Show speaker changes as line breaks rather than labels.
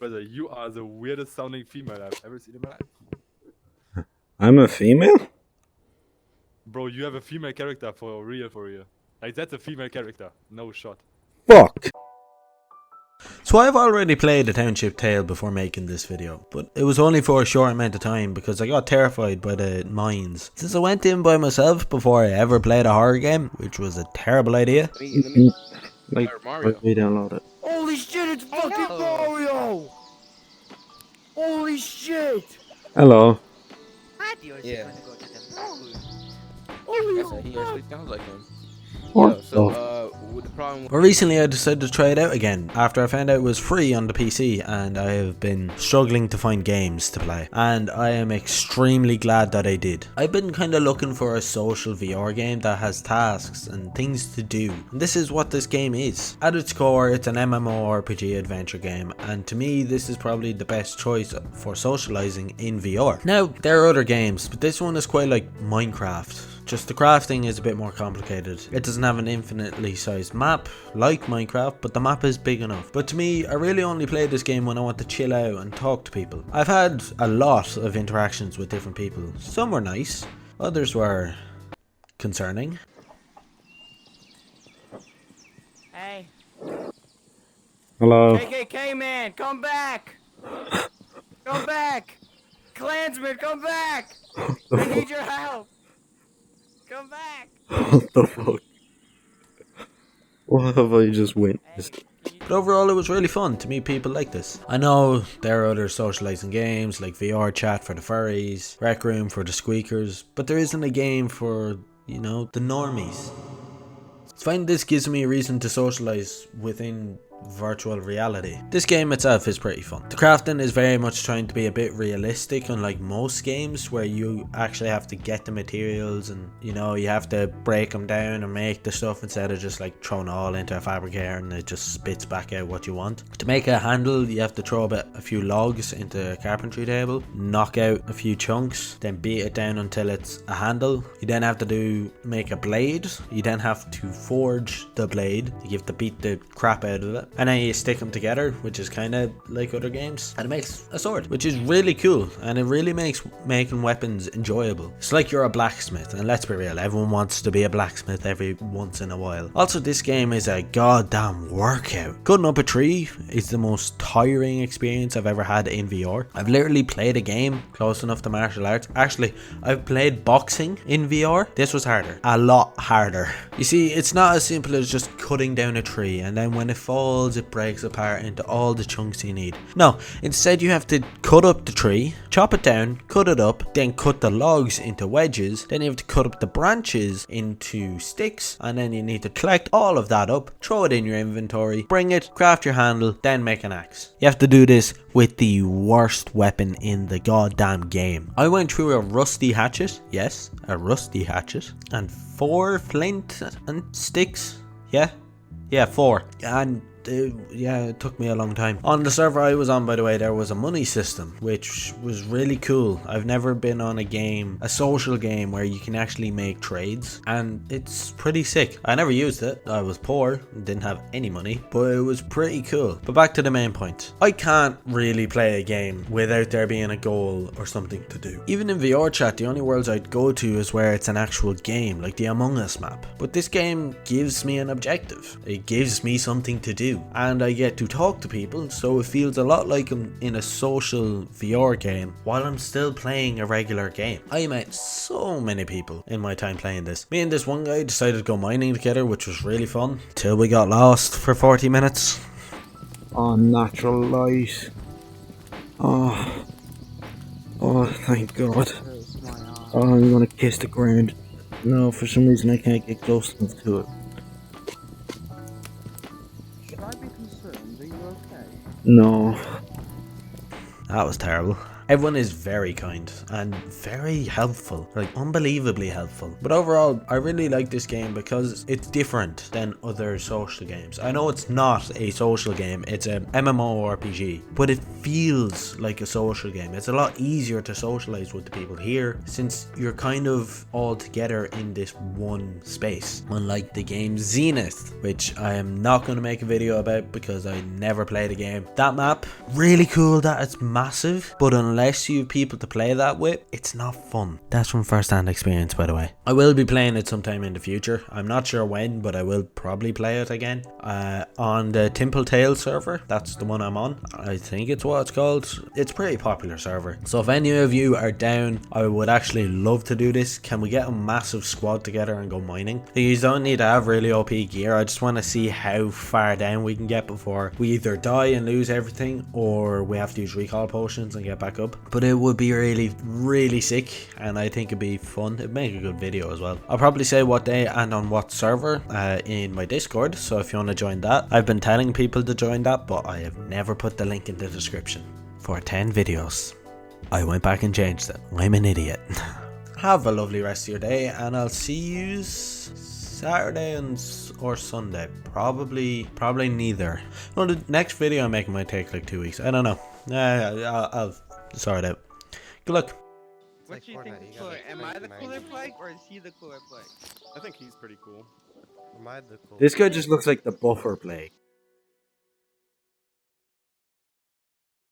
brother, you are the weirdest sounding female I've ever seen in my life.
I'm a female?
Bro, you have a female character for real, for real. Like, that's a female character. No shot.
Fuck.
So I've already played the Township Tale before making this video, but it was only for a short amount of time because I got terrified by the mines. Since I went in by myself before I ever played a horror game, which was a terrible idea.
Like,
Mario.
we download it.
Holy shit, it's fucking Mario! Holy shit!
Hello.
Yeah.
Holy
So he actually sounds like him.
What
Yo, so,
the
with the problem
But recently I decided to try it out again after I found out it was free on the PC, and I have been struggling to find games to play, and I am extremely glad that I did. I've been kind of looking for a social VR game that has tasks and things to do, and this is what this game is. At its core, it's an mmorpg adventure game, and to me this is probably the best choice for socializing in VR. Now there are other games, but this one is quite like Minecraft. Just the crafting is a bit more complicated. It doesn't have an infinitely sized map like Minecraft, but the map is big enough. But to me, I really only play this game when I want to chill out and talk to people. I've had a lot of interactions with different people. Some were nice, others were concerning.
Hey,
Hello.
KKK man, come back! Come back! Klansman, come back! I need your help! Come back!
What the fuck? What have I just witnessed?
But overall it was really fun to meet people like this. I know there are other socializing games like VR chat for the furries, Rec Room for the squeakers, but there isn't a game for, you know, the normies. I find this gives me a reason to socialize within virtual reality. This game itself is pretty fun. The crafting is very much trying to be a bit realistic, unlike most games where you actually have to get the materials and, you know, you have to break them down and make the stuff instead of just like throwing it all into a fabricator and it just spits back out what you want. To make a handle, you have to throw a few logs into a carpentry table, knock out a few chunks, then beat it down until it's a handle. You then have to make a blade. You then have to forge the blade. You have to beat the crap out of it. And then you stick them together, which is kind of like other games, and it makes a sword, which is really cool, and it really makes making weapons enjoyable. It's like you're a blacksmith, and let's be real, everyone wants to be a blacksmith every once in a while. Also, this game is a goddamn workout. Cutting up a tree is the most tiring experience I've ever had in VR. I've literally played a game close enough to martial arts. Actually, I've played boxing in VR. This was harder, a lot harder. You see, it's not as simple as just cutting down a tree and then when it falls it breaks apart into all the chunks you need. No, instead you have to cut up the tree, chop it down, cut it up, then cut the logs into wedges, then you have to cut up the branches into sticks, and then you need to collect all of that up, throw it in your inventory, bring it, craft your handle, then make an axe. You have to do this with the worst weapon in the goddamn game. I went through a rusty hatchet, yes, a rusty hatchet, and 4 flint and sticks, yeah, 4, and yeah, it took me a long time. On the server I was on, by the way, there was a money system, which was really cool. I've never been on a social game where you can actually make trades, and it's pretty sick. I never used it. I was poor, didn't have any money, but it was pretty cool. But back to the main point. I can't really play a game without there being a goal or something to do. Even in VR chat, the only worlds I'd go to is where it's an actual game, like the Among Us map. But this game gives me an objective. It gives me something to do. And I get to talk to people, so it feels a lot like I'm in a social VR game while I'm still playing a regular game. I met so many people in my time playing this. Me and this one guy decided to go mining together, which was really fun, till we got lost for 40 minutes.
Oh, natural light. Oh, thank God. Oh, I'm gonna kiss the ground. No, for some reason I can't get close enough to it.
Should I be concerned? Are you okay?
No.
That was terrible. Everyone is very kind and very helpful, like unbelievably helpful. But overall, I really like this game because it's different than other social games. I know it's not a social game, it's a mmorpg, but it feels like a social game. It's a lot easier to socialize with the people here since you're kind of all together in this one space, unlike the game Zenith, which I am not going to make a video about because I never played a game. That map, really cool that it's massive, but unless you have people to play that with, it's not fun. That's from first-hand experience, by the way. I will be playing it sometime in the future. I'm not sure when, but I will probably play it again on the Temple Tale server. That's the one I'm on. I think it's what it's called. It's a pretty popular server. So if any of you are down, I would actually love to do this. Can we get a massive squad together and go mining? You don't need to have really OP gear. I just want to see how far down we can get before we either die and lose everything, or we have to use recall potions and get back up. But it would be really sick, and I think it'd be fun. It'd make a good video as well. I'll probably say what day and on what server in my Discord, so if you want to join that. I've been telling people to join that, but I have never put the link in the description. For 10 videos, I went back and changed it. I'm an idiot. Have a lovely rest of your day, and I'll see you Saturday or Sunday. Probably neither. Well, the next video I'm making might take like 2 weeks. I don't know. I'll sort it out. Good luck.
What do you think is cooler? Am I the cooler plague or is he the cooler plague?
I think he's pretty cool.
This guy just looks like the buffer plague.